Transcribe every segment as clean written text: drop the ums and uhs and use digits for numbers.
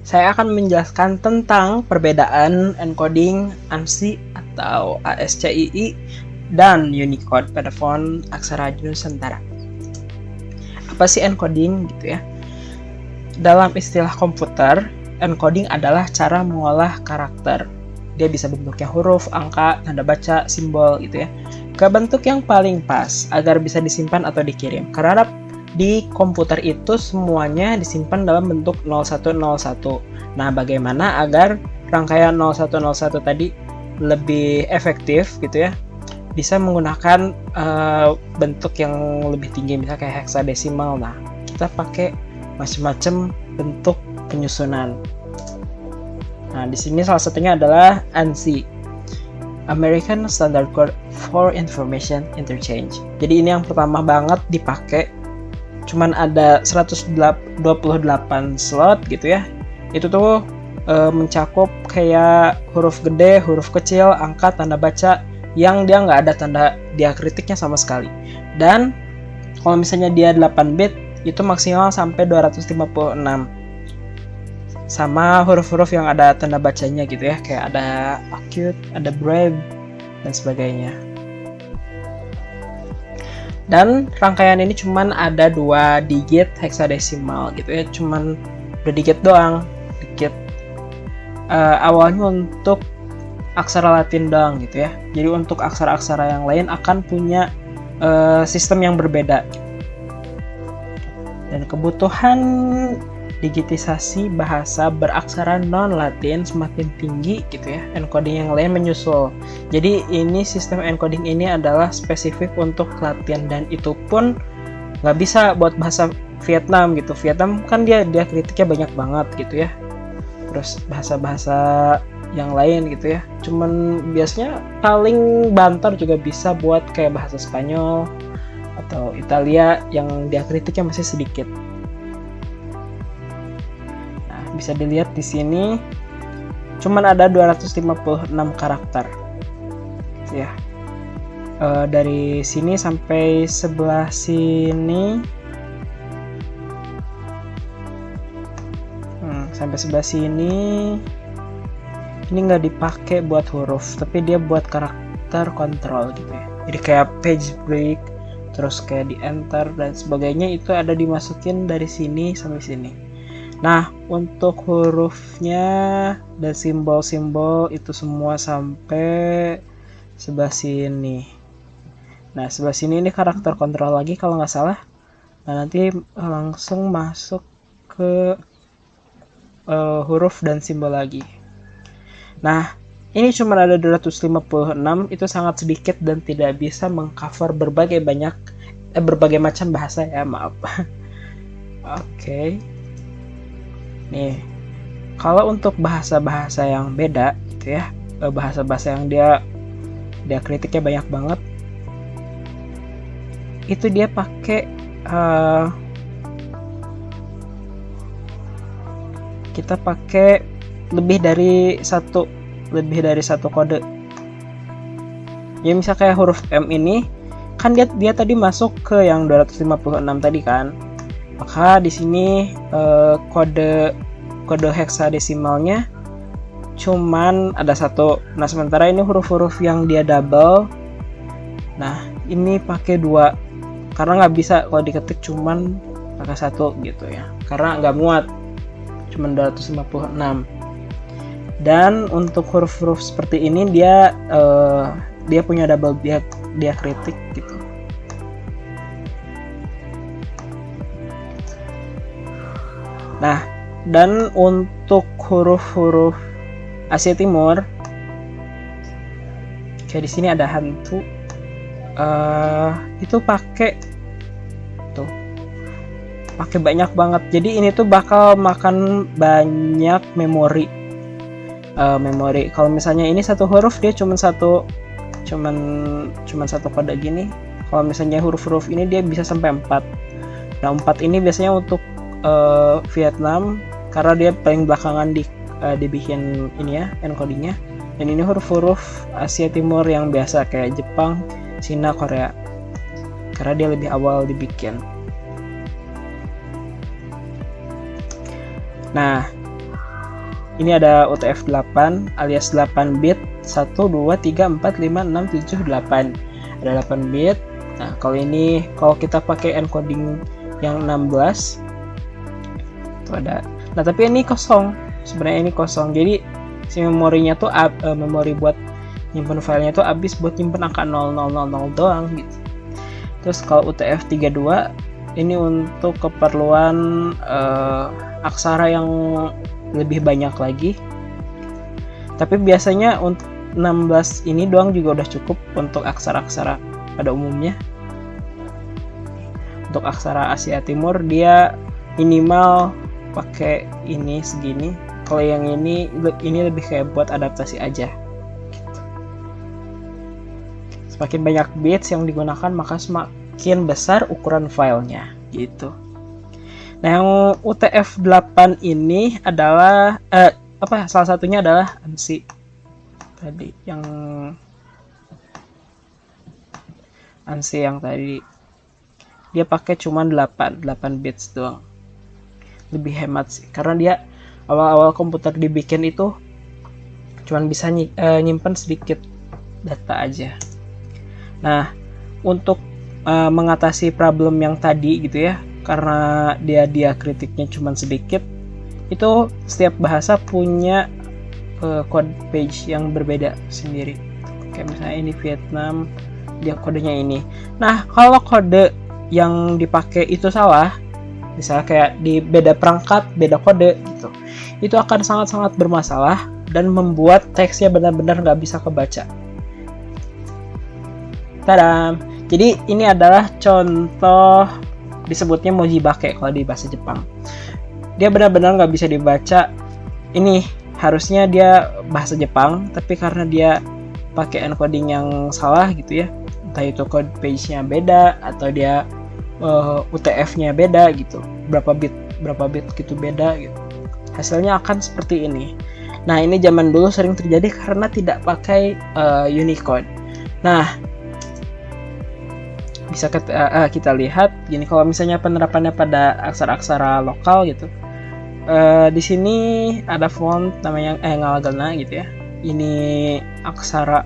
Saya akan menjelaskan tentang perbedaan encoding ANSI atau ASCII dan Unicode pada font aksara Nusantara. Apa sih encoding gitu ya? Dalam istilah komputer, encoding adalah cara mengolah karakter. Dia bisa bentuknya huruf, angka, tanda baca, simbol gitu ya, ke bentuk yang paling pas agar bisa disimpan atau dikirim. Karena di komputer itu semuanya disimpan dalam bentuk 0101. Nah, bagaimana agar rangkaian 0101 tadi lebih efektif gitu ya? Bisa menggunakan bentuk yang lebih tinggi, misalnya kayak heksadesimal. Nah, kita pakai macam-macam bentuk penyusunan. Nah, di sini salah satunya adalah ANSI, American Standard Code for Information Interchange. Jadi ini yang pertama banget dipakai. Cuman ada 128 slot gitu ya. Itu tuh mencakup kayak huruf gede, huruf kecil, angka, tanda baca yang dia nggak ada tanda diakritiknya sama sekali. Dan kalau misalnya dia 8 bit itu maksimal sampai 256. Sama huruf-huruf yang ada tanda bacanya gitu ya, kayak ada acute, ada brave, dan sebagainya. Dan rangkaian ini cuman ada 2 digit heksadesimal gitu ya, cuman 2 digit doang, digit awalnya untuk aksara Latin doang gitu ya. Jadi untuk aksara-aksara yang lain akan punya sistem yang berbeda. Dan kebutuhan digitisasi bahasa beraksara non-Latin semakin tinggi gitu ya, encoding yang lain menyusul. Jadi ini sistem encoding ini adalah spesifik untuk Latin, dan itu pun nggak bisa buat bahasa Vietnam gitu. Vietnam kan dia kritiknya banyak banget gitu ya. Terus bahasa-bahasa yang lain gitu ya, cuman biasanya paling banter juga bisa buat kayak bahasa Spanyol atau Italia yang diakritiknya masih sedikit. Bisa dilihat di sini cuman ada 256 karakter ya. Dari sini sampai sebelah sini ini nggak dipakai buat huruf, tapi dia buat karakter kontrol gitu ya. Jadi kayak page break, terus kayak di enter dan sebagainya, itu ada dimasukin dari sini sampai sini. Nah, untuk hurufnya dan simbol-simbol itu semua sampai sebelah sini. Nah, sebelah sini ini karakter kontrol lagi kalau nggak salah. Nah, nanti langsung masuk ke huruf dan simbol lagi. Nah, ini cuma ada 256, itu sangat sedikit dan tidak bisa mengcover berbagai macam bahasa ya, maaf. Oke. Nih, kalau untuk bahasa-bahasa yang beda gitu ya, bahasa-bahasa yang dia kritiknya banyak banget, itu dia pakai kita pakai lebih dari satu kode. Ya misal kayak huruf M ini kan dia tadi masuk ke yang 256 tadi kan. Maka di sini kode heksadesimalnya cuman ada 1. Nah, sementara ini huruf-huruf yang dia double. Nah, ini pakai 2. Karena nggak bisa kalau diketik cuman pakai 1 gitu ya. Karena nggak muat. Cuman 256. Dan untuk huruf-huruf seperti ini dia punya double diakritik gitu. Nah, dan untuk huruf-huruf Asia Timur, kayak di sini ada hantu, itu pakai banyak banget. Jadi ini tuh bakal makan banyak memori. Kalau misalnya ini satu huruf dia cuman satu kode gini. Kalau misalnya huruf-huruf ini dia bisa sampai 4. Nah, 4 ini biasanya untuk Vietnam karena dia paling belakangan dibikin ini ya encodingnya. Dan ini huruf-huruf Asia Timur yang biasa kayak Jepang, Cina, Korea, karena dia lebih awal dibikin. Nah, Ini ada UTF-8 alias 8 bit 1, 2, 3, 4, 5, 6, 7, 8. Ada 8 bit. Nah, kalau kita pakai encoding yang 16 itu ada. Nah, tapi ini kosong. Sebenarnya ini kosong. Jadi si memorinya tuh memori buat nyimpen filenya tuh habis buat nyimpen angka 0000 doang gitu. Terus kalau UTF-32 ini untuk keperluan aksara yang lebih banyak lagi. Tapi biasanya untuk 16 ini doang juga udah cukup untuk aksara-aksara pada umumnya. Untuk aksara Asia Timur dia minimal pakai ini segini. Kalau yang ini lebih kayak buat adaptasi aja. Semakin banyak bits yang digunakan maka semakin besar ukuran filenya gitu. Nah, yang UTF-8 ini adalah salah satunya adalah ANSI tadi yang tadi dia pakai cuma 8 bits doang. Lebih hemat sih karena dia awal-awal komputer dibikin itu cuma bisa nyimpen sedikit data aja. Nah, untuk mengatasi problem yang tadi gitu ya, karena dia kritiknya cuma sedikit, itu setiap bahasa punya code page yang berbeda sendiri. Kayak misalnya ini Vietnam, dia kodenya ini. Nah, kalau kode yang dipakai itu salah, misalnya kayak di beda perangkat, beda kode gitu, itu akan sangat-sangat bermasalah dan membuat teksnya benar-benar nggak bisa kebaca. Tadam! Jadi ini adalah contoh disebutnya mojibake kalau di bahasa Jepang. Dia benar-benar nggak bisa dibaca. Ini harusnya dia bahasa Jepang, tapi karena dia pakai encoding yang salah gitu ya, entah itu code page-nya beda atau dia UTF-nya beda gitu, berapa bit gitu beda gitu. Hasilnya akan seperti ini. Nah, ini zaman dulu sering terjadi karena tidak pakai Unicode. Nah, bisa kita lihat gini, kalau misalnya penerapannya pada aksara-aksara lokal gitu, di sini ada font namanya Ngalagalna gitu ya. Ini aksara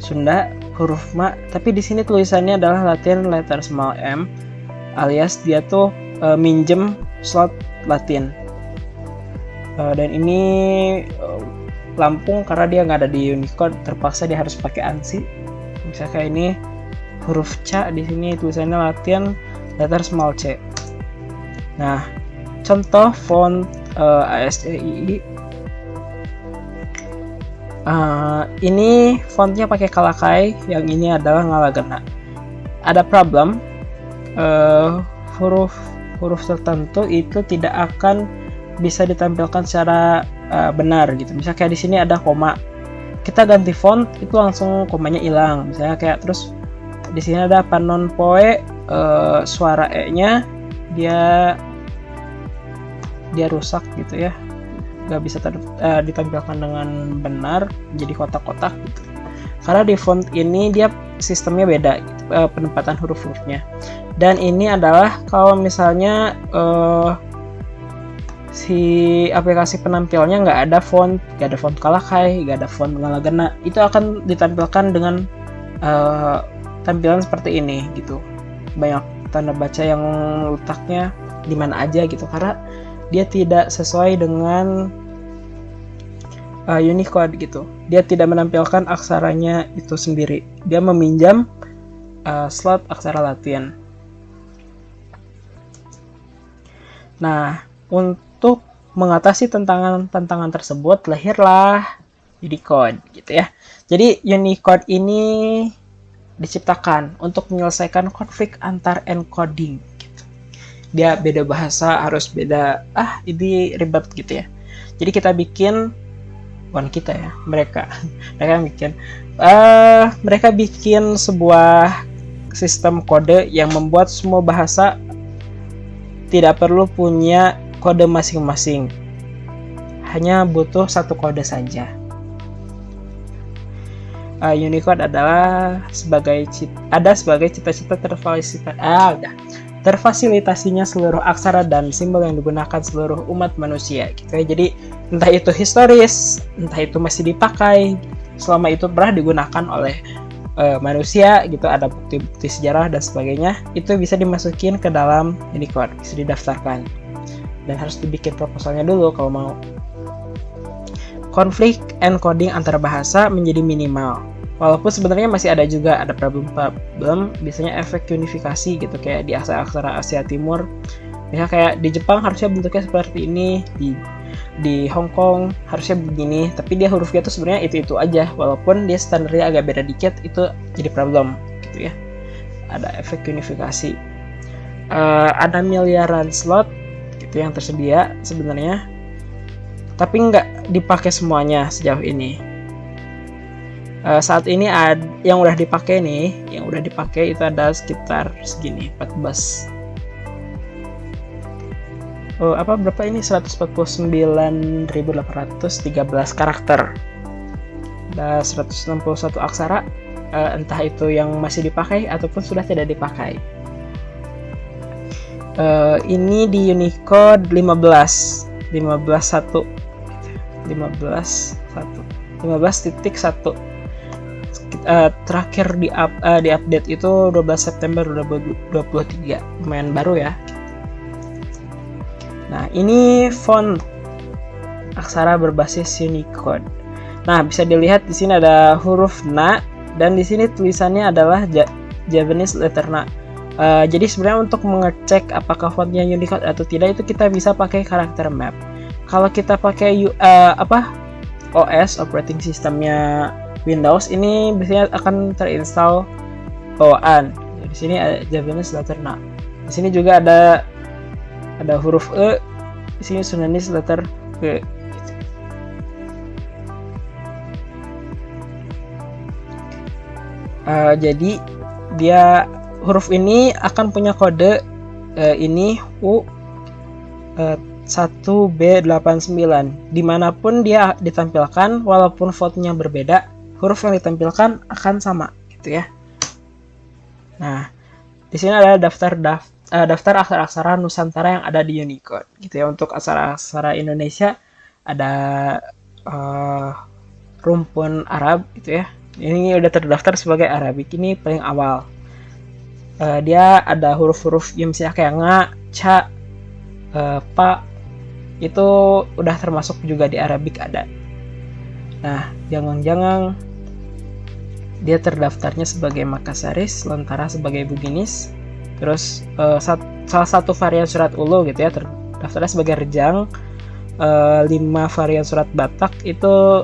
Sunda huruf ma, tapi di sini tulisannya adalah Latin letter small m, alias dia tuh minjem slot Latin. Dan ini Lampung karena dia nggak ada di Unicode, terpaksa dia harus pakai ANSI. Misalnya kayak ini huruf C, di sini tulisannya Latin letter small c. Nah, contoh font ASCII. Ini fontnya pakai Kalakai, yang ini adalah Ngalagena. Ada problem, huruf tertentu itu tidak akan bisa ditampilkan secara benar gitu. Misalnya kayak di sini ada koma, kita ganti font itu langsung komanya hilang. Misalnya kayak terus di sini ada panon poe, suara e-nya dia rusak gitu ya, nggak bisa ditampilkan dengan benar, jadi kotak-kotak gitu. Karena di font ini dia sistemnya beda gitu, penempatan huruf-hurufnya. Dan ini adalah kalau misalnya si aplikasi penampilnya nggak ada font Kalakai, nggak ada font Ngalagena, itu akan ditampilkan dengan tampilan seperti ini gitu. Banyak tanda baca yang letaknya di mana aja gitu, karena dia tidak sesuai dengan Unicode gitu. Dia tidak menampilkan aksaranya itu sendiri. Dia meminjam slot aksara Latin. Nah, untuk mengatasi tantangan tersebut lahirlah Unicode gitu ya. Jadi Unicode ini diciptakan untuk menyelesaikan konflik antar encoding gitu. Dia beda bahasa, harus beda, ini ribet gitu ya. Jadi kita bikin, bukan kita ya, mereka bikin sebuah sistem kode yang membuat semua bahasa tidak perlu punya kode masing-masing, hanya butuh satu kode saja. Unicode adalah sebagai cita-cita terfasilitasinya seluruh aksara dan simbol yang digunakan seluruh umat manusia gitu ya. Jadi entah itu historis, entah itu masih dipakai, selama itu pernah digunakan oleh manusia gitu, ada bukti-bukti sejarah dan sebagainya, itu bisa dimasukin ke dalam Unicode, bisa didaftarkan. Dan harus dibikin proposalnya dulu kalau mau. Konflik encoding antar bahasa menjadi minimal. Walaupun sebenarnya masih ada juga ada problem, biasanya efek unifikasi gitu, kayak di aksara-aksara Asia Timur. Misalnya kayak di Jepang harusnya bentuknya seperti ini, di Hong Kong harusnya begini, tapi dia hurufnya tuh sebenarnya itu aja, walaupun dia standarnya agak beda dikit, itu jadi problem gitu ya. Ada efek unifikasi. Ada miliaran slot gitu yang tersedia sebenarnya, tapi nggak dipakai semuanya sejauh ini. Saat ini yang udah dipakai itu ada sekitar segini, 14. Berapa ini? 149.813 karakter. Ada 161 aksara, entah itu yang masih dipakai ataupun sudah tidak dipakai. Ini di Unicode 15.1. Terakhir di update itu 12 September 2023. Lumayan baru ya. Nah, ini font aksara berbasis Unicode. Nah, bisa dilihat di sini ada huruf Na, dan di sini tulisannya adalah Japanese letter Na. Jadi sebenarnya untuk mengecek apakah fontnya Unicode atau tidak, itu kita bisa pakai karakter map. Kalau kita pakai OS operating systemnya Windows, ini biasanya akan terinstall bawaan. Di sini ada Japanese letter Na. Di sini juga ada huruf E, di sini Sundanese letter E. Jadi dia huruf ini akan punya kode ini U1B89. Dimanapun dia ditampilkan, walaupun fontnya berbeda, huruf yang ditampilkan akan sama gitu ya. Nah, di sini ada daftar aksara-aksara Nusantara yang ada di Unicode gitu ya. Untuk aksara-aksara Indonesia ada rumpun Arab gitu ya. Ini udah terdaftar sebagai Arabik, ini paling awal. Dia ada huruf-huruf yang misalnya kayak nga, ca, pa, itu udah termasuk juga di Arabik ada. Nah, jangan-jangan dia terdaftarnya sebagai Makassaris, Lontara sebagai Buginis. Terus salah satu varian surat Ulu gitu ya terdaftarnya sebagai Rejang. 5 varian surat Batak itu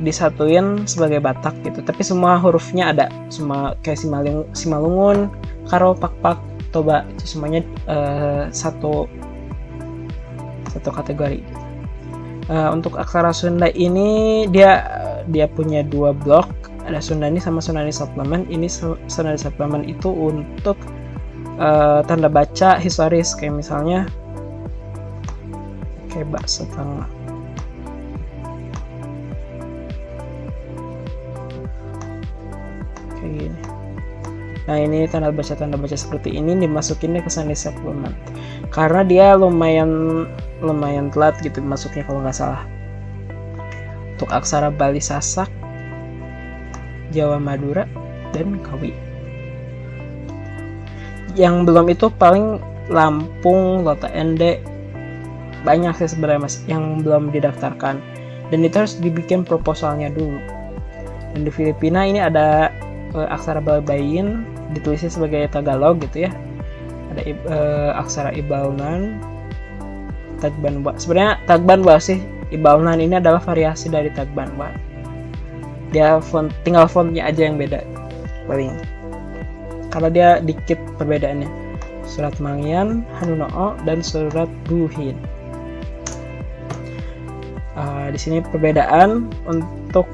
disatuin sebagai Batak gitu, tapi semua hurufnya ada, semua kayak Simalungun, Karo, Pakpak, Toba, itu semuanya satu kategori. Untuk aksara Sunda ini dia punya 2 blok, ada Sundani sama Sundani Supplement. Ini Sundani Supplement itu untuk tanda baca historis, kayak misalnya kayak bakso tengah. Kayak gini. Nah, ini tanda baca seperti ini dimasukinnya ke Sundani Supplement. Karena dia lumayan telat gitu masuknya kalau nggak salah. Untuk aksara Bali Sasak, Jawa Madura, dan Kawi. Yang belum itu paling Lampung, Lota Ende, banyak sih sebenarnya mas yang belum didaftarkan, dan itu harus dibikin proposalnya dulu. Dan di Filipina ini ada aksara Balbayin ditulisnya sebagai Tagalog gitu ya. Ada aksara Ibalnan, Tagbanwa. Sebenarnya Tagbanwa sih, Ibalnan ini adalah variasi dari Tagbanwa. Dia tinggal fontnya aja yang beda paling. Kalau dia dikit perbedaannya. Surat Mangyan, Hanunoo, dan surat Buhin. Di sini perbedaan untuk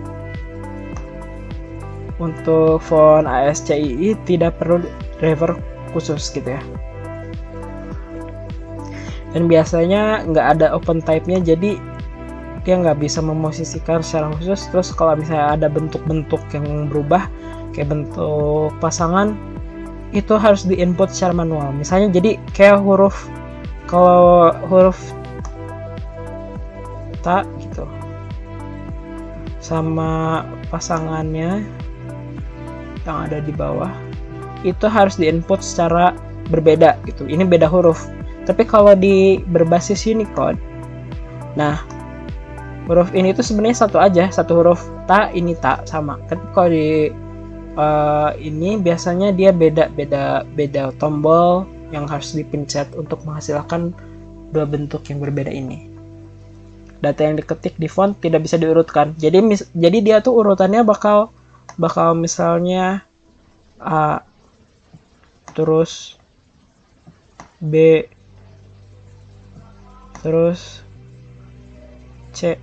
font ASCII tidak perlu driver khusus gitu ya. Dan biasanya nggak ada open type-nya, jadi dia nggak bisa memosisikan secara khusus. Terus kalau misalnya ada bentuk-bentuk yang berubah kayak bentuk pasangan, itu harus diinput secara manual. Misalnya jadi kayak kalau huruf ta gitu sama pasangannya yang ada di bawah itu harus diinput secara berbeda gitu. Ini beda huruf. Tapi kalau di berbasis Unicode, nah huruf ini tuh sebenarnya satu aja, satu huruf ta, ini ta sama. Tapi kalau di ini biasanya dia beda tombol yang harus dipencet untuk menghasilkan dua bentuk yang berbeda ini. Data yang diketik di font tidak bisa diurutkan. Jadi dia tuh urutannya bakal misalnya A, terus B, terus C.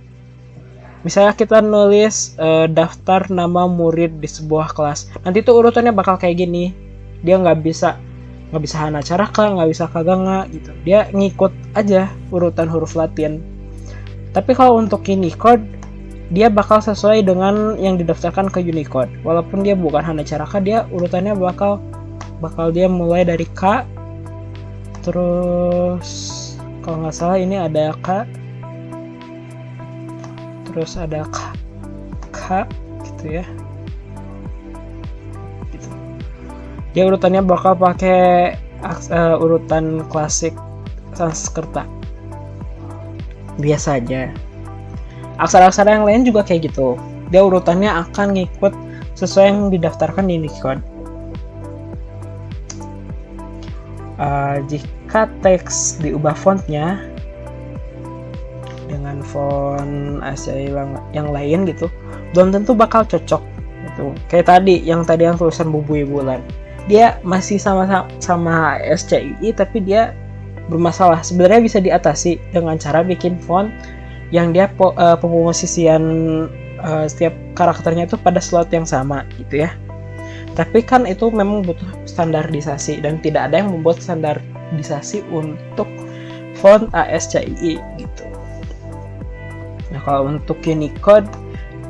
Misalnya kita nulis daftar nama murid di sebuah kelas, nanti tuh urutannya bakal kayak gini. Dia nggak bisa hana caraka, nggak bisa kaganga gitu. Dia ngikut aja urutan huruf Latin. Tapi kalau untuk Unicode, dia bakal sesuai dengan yang didaftarkan ke Unicode. Walaupun dia bukan hana caraka, dia urutannya bakal dia mulai dari K, terus kalau nggak salah ini ada K, terus ada K gitu ya. Gitu. Dia urutannya bakal pakai urutan klasik Sanskerta. Biasa aja. Aksara-aksara yang lain juga kayak gitu. Dia urutannya akan ngikut sesuai yang didaftarkan di Unicode. Jika teks diubah fontnya dengan font Asia yang lain gitu, belum tentu bakal cocok gitu. Kayak tadi yang tulisan Bubui Bulan, dia masih sama SCII tapi dia bermasalah. Sebenarnya bisa diatasi dengan cara bikin font yang dia pemosisian setiap karakternya itu pada slot yang sama gitu ya. Tapi kan itu memang butuh standarisasi dan tidak ada yang membuat standarisasi untuk font ASCII gitu. Nah, kalau untuk Unicode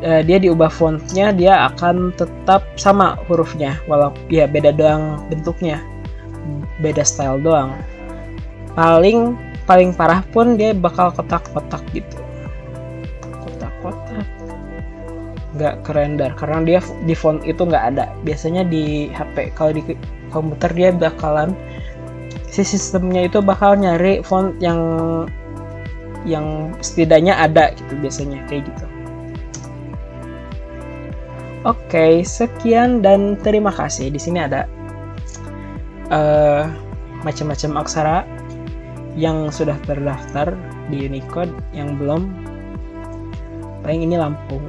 dia diubah fontnya, dia akan tetap sama hurufnya, walaupun ya beda doang bentuknya, beda style doang. Paling parah pun dia bakal kotak-kotak gitu, kotak-kotak, nggak kerender karena dia di font itu nggak ada. Biasanya di HP, kalau di komputer dia bakalan sistemnya itu bakal nyari font yang setidaknya ada gitu, biasanya kayak gitu. Oke, sekian dan terima kasih. Di sini ada macam-macam aksara yang sudah terdaftar di Unicode, yang belum paling ini Lampung.